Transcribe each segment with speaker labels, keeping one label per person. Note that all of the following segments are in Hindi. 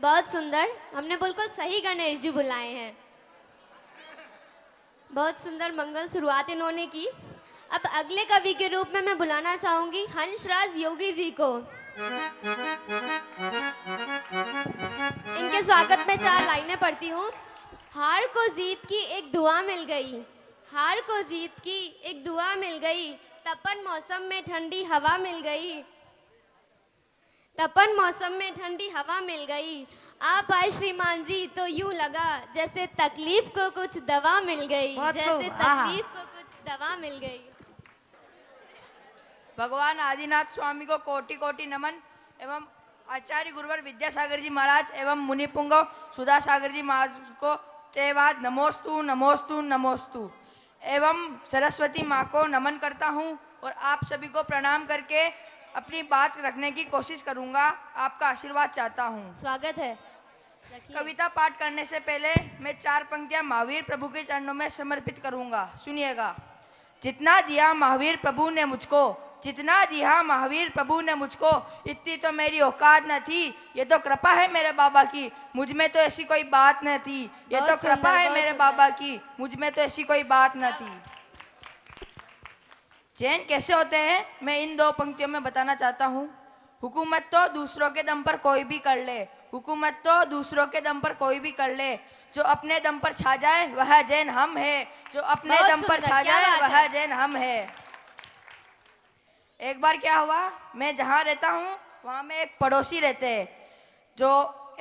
Speaker 1: बहुत सुंदर। हमने बिल्कुल सही गणेश जी बुलाए हैं। बहुत सुंदर मंगल शुरुआत इन्होंने की। अब अगले कवि के रूप में मैं बुलाना चाहूंगी हंसराज योगी जी को। इनके स्वागत में 4 लाइनें पढ़ती हूँ। हार को जीत की एक दुआ मिल गई, हार को जीत की एक दुआ मिल गई, तपन मौसम में ठंडी हवा मिल गई, तपन मौसम में ठंडी हवा मिल गई। आप आए श्रीमान जी तो यूं लगा जैसे तकलीफ को कुछ दवा मिल गई, जैसे तकलीफ को कुछ दवा मिल गई।
Speaker 2: भगवान आदिनाथ स्वामी को कोटि कोटि नमन एवं आचार्य गुरुवर विद्यासागर जी महाराज एवं मुनिपुंगव सुधा सागर जी महाराज को तेवाद नमोस्तु नमोस्तु नमोस्तु एवं सरस्वती माँ को नमन करता हूँ और आप सभी को प्रणाम करके अपनी बात रखने की कोशिश करूँगा। आपका आशीर्वाद चाहता हूँ।
Speaker 1: स्वागत है।
Speaker 2: कविता पाठ करने से पहले मैं 4 पंक्तियाँ महावीर प्रभु के चरणों में समर्पित करूँगा। सुनिएगा। जितना दिया महावीर प्रभु ने मुझको, जितना दिया महावीर प्रभु ने मुझको, इतनी तो मेरी औकात न थी, ये तो कृपा है मेरे बाबा की, मुझ में तो ऐसी कोई बात न थी, ये तो कृपा है मेरे बाबा की, मुझ में तो ऐसी कोई बात न थी। चैन कैसे होते हैं मैं इन 2 पंक्तियों में बताना चाहता हूँ। हुकूमत तो दूसरों के दम पर कोई भी कर ले, हुकूमत तो दूसरों के दम पर कोई भी कर ले, जो अपने दम पर छा जाए वह जैन हम है, जो अपने दम पर छा जाए वह जैन हम है। एक बार क्या हुआ, मैं जहाँ रहता हूँ वहाँ में एक पड़ोसी रहते हैं, जो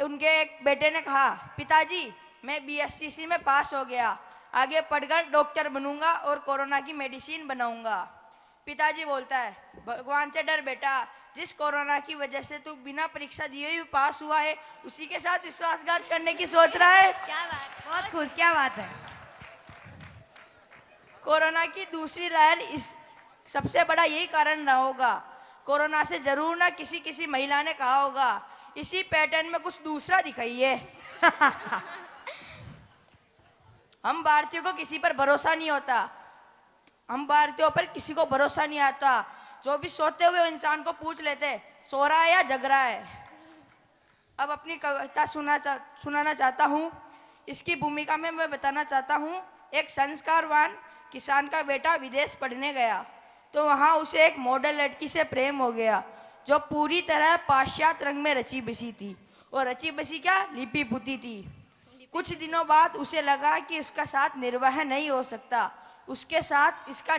Speaker 2: उनके एक बेटे ने कहा पिताजी मैं बीएससीसी में पास हो गया, आगे पढ़कर डॉक्टर बनूंगा और कोरोना की मेडिसिन बनाऊंगा। पिताजी बोलता है भगवान से डर बेटा, जिस कोरोना की वजह से तू बिना परीक्षा दिए ही पास हुआ है उसी के साथ विश्वासघात करने की सोच रहा है।
Speaker 1: क्या बात,
Speaker 3: बहुत खुश, क्या बात है।
Speaker 2: कोरोना की दूसरी लहर इस सबसे बड़ा यही कारण रहा होगा। कोरोना से जरूर ना किसी किसी महिला ने कहा होगा इसी पैटर्न में कुछ दूसरा दिखाइए। हम भारतीयों को किसी पर भरोसा नहीं होता, हम भारतीयों पर किसी को भरोसा नहीं आता। जो भी सोते हुए इंसान को पूछ लेते सो रहा है या जग रहा है। अब अपनी कविता सुनाना चाहता हूँ। इसकी भूमिका में मैं बताना चाहता हूँ, एक संस्कारवान किसान का बेटा विदेश पढ़ने गया तो वहाँ उसे एक मॉडल लड़की से प्रेम हो गया जो पूरी तरह पाश्चात्य रंग में रची बसी थी, और रची बसी क्या लिपि पुती थी। कुछ दिनों बाद उसे लगा कि इसका साथ निर्वाह नहीं हो सकता, उसके साथ इसका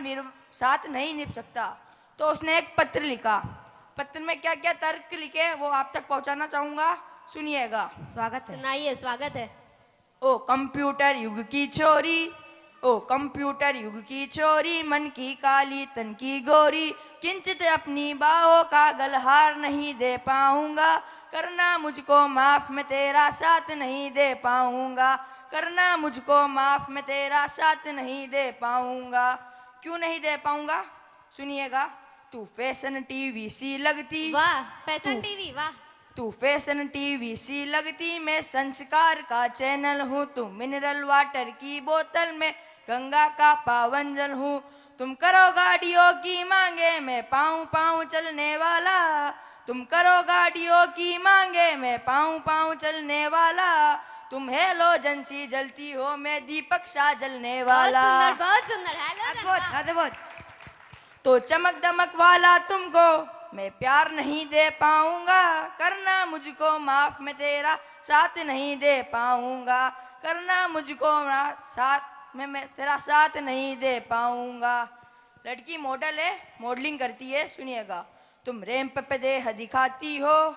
Speaker 2: साथ नहीं निभ सकता, तो उसने एक पत्र लिखा। पत्र में क्या क्या तर्क लिखे वो आप तक पहुंचाना चाहूंगा, सुनिएगा।
Speaker 3: स्वागत है।
Speaker 1: सुनाइए, स्वागत है।
Speaker 2: ओ कंप्यूटर युग की छोरी, ओ कंप्यूटर युग की छोरी, मन की काली तन की गोरी, किंचित अपनी बाहों का गलहार नहीं दे पाऊंगा, करना मुझको माफ मैं तेरा साथ नहीं दे पाऊंगा, करना मुझको माफ मैं तेरा साथ नहीं दे पाऊंगा। क्यों नहीं दे पाऊंगा, सुनिएगा। तू फैशन टीवी सी लगती,
Speaker 1: वाह, फैशन टीवी, वाह।
Speaker 2: तू फैशन टीवी सी लगती, मैं संस्कार का चैनल हूँ, तू मिनरल वाटर की बोतल में गंगा का पावन जल हूँ, तुम करो गाड़ियों की मांगे मैं पाँव पाँव चलने वाला, तुम करो गाड़ियों की मांगे मैं पाँव पाँव चलने वाला, तुम हेलोजन सी जलती हो मैं दीपक सा जलने वाला।
Speaker 1: बहुत सुंदर, बहुत सुंदर।
Speaker 3: अद्भुत अद्भुत।
Speaker 2: तो चमक दमक वाला तुमको मैं प्यार नहीं दे पाऊंगा, करना मुझको माफ मैं तेरा साथ नहीं दे पाऊंगा, करना मुझको साथ मैं तेरा साथ नहीं दे पाऊंगा। लड़की मॉडल है, मॉडलिंग करती है, सुनिएगा। तुम रैंप पे देह दिखाती हो,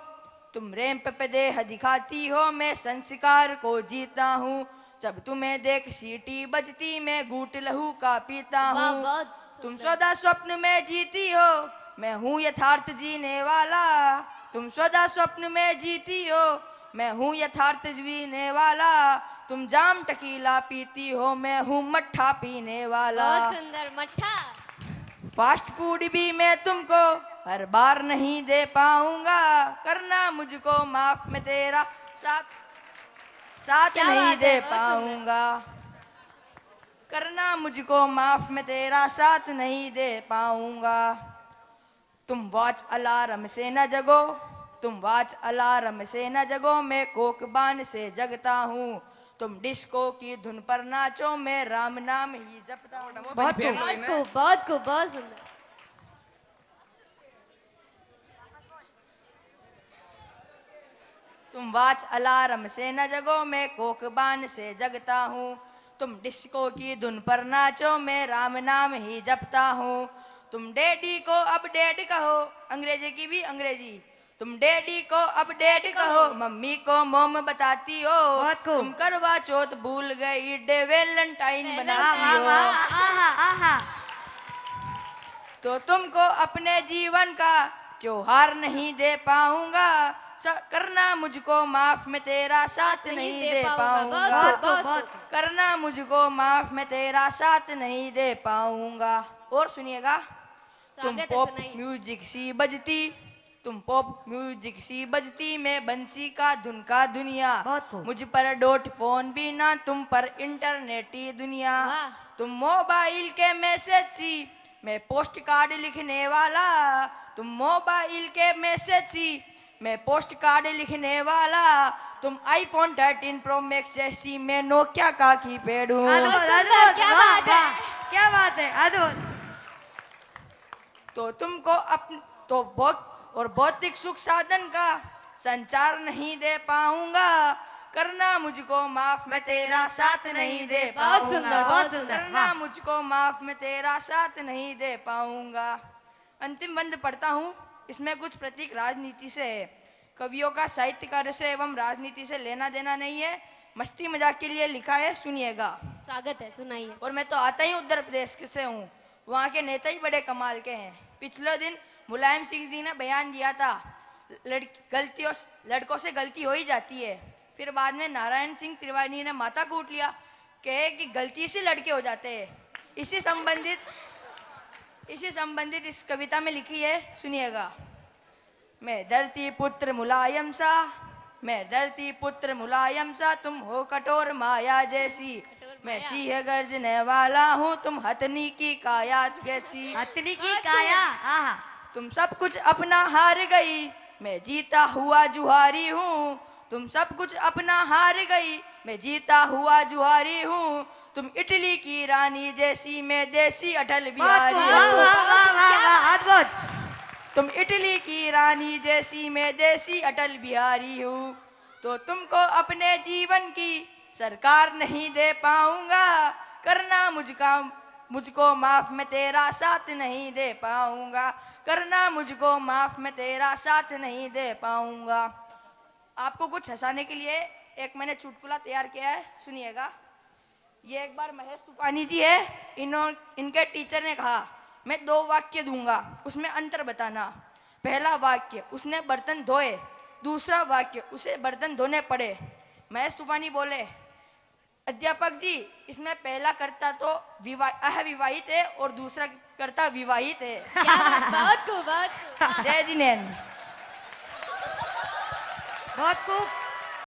Speaker 2: तुम रैंप पे देह दिखाती हो, मैं संस्कार को जीता हूँ, जब तुम्हें देख सीटी बजती मैं घूट लहू का पीता हूँ, तुम सदा स्वप्न में जीती हो मैं हूँ यथार्थ जीने वाला, तुम सदा स्वप्न में जीती हो मैं हूँ यथार्थ जीने वाला, तुम जाम टकीला पीती हो मैं हूँ मट्ठा पीने वाला।
Speaker 1: बहुत सुंदर, मट्ठा।
Speaker 2: फास्ट फूड भी मैं तुमको हर बार नहीं दे पाऊंगा, करना मुझको माफ मैं तेरा साथ नहीं दे पाऊंगा, करना मुझको माफ मैं तेरा साथ नहीं दे पाऊंगा। तुम वॉच अलार्म से न जगो, तुम वॉच अलार्म से न जगो, मैं कोकबान से जगता हूँ। तुम डिस्को की धुन पर नाचो, मैं राम नाम ही जपता हूँ।
Speaker 3: बहुत खूब
Speaker 1: बहुत खूब, बहुत सुंदर।
Speaker 2: तुम वॉच अलार्म से न जगो, मैं कोकबान से जगता हूँ। तुम डिस्को की धुन पर नाचो, मैं राम नाम ही जपता हूँ। तुम डैडी को अपडेट कहो, अंग्रेजी की भी अंग्रेजी। तुम डैडी को अपडेट कहो, मम्मी को मोम बताती हो।
Speaker 3: बहुत खूब।
Speaker 2: तुम करवा चौथ भूल गई, डे वैलेंटाइन
Speaker 3: वाह
Speaker 2: बनाती
Speaker 3: वाह
Speaker 2: हो।
Speaker 3: वाह, आहा आहा।
Speaker 2: तो तुमको अपने जीवन का त्योहार नहीं दे पाऊंगा, करना मुझको माफ, मैं तेरा साथ नहीं दे पाऊंगा।
Speaker 3: बहुत खूब बहुत खूब।
Speaker 2: करना मुझको माफ, मैं तेरा साथ नहीं दे पाऊंगा। और सुनिएगा। तुम
Speaker 1: स्वागत है,
Speaker 2: पॉप
Speaker 1: सुनाइए।
Speaker 2: म्यूजिक सी बजती, तुम पॉप म्यूजिक सी बजती, मैं बंसी का धुन का दुनिया।
Speaker 3: बहुत खूब।
Speaker 2: मुझ पर डॉट फोन भी ना, तुम पर इंटरनेट ही दुनिया।
Speaker 1: वाह।
Speaker 2: तुम मोबाइल के मैसेज सी, मैं पोस्ट कार्ड लिखने वाला। तुम मोबाइल के मैसेज सी, मैं पोस्ट कार्ड लिखने वाला। तुम आईफोन 13 प्रो मैक्स जैसी, मैं नोकिया का कीपैड हूँ।
Speaker 3: अद्भुत
Speaker 1: सुंदर,
Speaker 3: अद्भुत,
Speaker 1: क्या
Speaker 3: वाह,
Speaker 1: बात है।
Speaker 3: वाह, क्या बात है, अद्भुत।
Speaker 2: तो तुमको तो भौतिक सुख साधन का संचार नहीं दे पाऊंगा, करना मुझको माफ, मैं तेरा साथ नहीं दे
Speaker 1: बहुत
Speaker 2: पाऊंगा।
Speaker 1: सुंदर, बहुत सुंदर,
Speaker 2: करना
Speaker 3: वाह।
Speaker 2: मुझको माफ, मैं तेरा साथ नहीं दे पाऊंगा। अंतिम बंद पढ़ता हूँ। इसमें कुछ प्रतीक राजनीति से है। कवियों का साहित्यकार से एवं राजनीति से लेना देना नहीं है, मस्ती मजाक के लिए लिखा है, सुनिएगा।
Speaker 1: स्वागत है, सुनाइए।
Speaker 2: और मैं तो आता ही उत्तर प्रदेश से हूँ, वहाँ के नेता ही बड़े कमाल के हैं। पिछले दिन मुलायम सिंह जी ने बयान दिया था, लड़कों से गलती हो ही जाती है। फिर बाद में नारायण सिंह तिवारी ने माथा कूट लिया, कहे कि गलती से लड़के हो जाते हैं। इसी संबंधित इस कविता में लिखी है, सुनिएगा। मैं धरती पुत्र मुलायम सा, मैं धरती पुत्र मुलायम सा, तुम हो कठोर माया जैसी। मैं सिंह गर्जने वाला हूँ, तुम हथनी की काया कैसी।
Speaker 3: हथनी की काया, आहा।
Speaker 2: तुम सब कुछ अपना हार गई, मैं जीता हुआ जुहारी हूँ। तुम सब कुछ अपना हार गई, मैं जीता हुआ जुहारी हूँ। तुम इटली की रानी जैसी, मैं देसी अटल
Speaker 3: बहुत
Speaker 2: बिहारी
Speaker 3: खूब, वाह
Speaker 2: हूँ।
Speaker 3: वाह वाह वाह वाह, अद्भुत।
Speaker 2: तुम इटली की रानी जैसी, मैं देसी अटल बिहारी हूँ। तो तुमको अपने जीवन की सरकार नहीं दे पाऊंगा, करना मुझको माफ, मैं तेरा साथ नहीं दे पाऊंगा। करना मुझको माफ, मैं तेरा साथ नहीं दे पाऊंगा। आपको कुछ हंसाने के लिए एक मैंने चुटकुला तैयार किया है, सुनिएगा। ये एक बार महेश तूफानी जी है, इनके टीचर ने कहा, मैं 2 वाक्य दूंगा, उसमें अंतर बताना। पहला वाक्य, उसने बर्तन धोए। दूसरा वाक्य, उसे बर्तन धोने पड़े। महेश तूफानी बोले, अध्यापक जी, इसमें पहला कर्ता तो अविवाहित है और दूसरा कर्ता विवाहित है।
Speaker 1: क्या बात, बहुत खूब, बहुत खूब।
Speaker 2: जय जिनेन्द्र।
Speaker 3: बहुत खूब।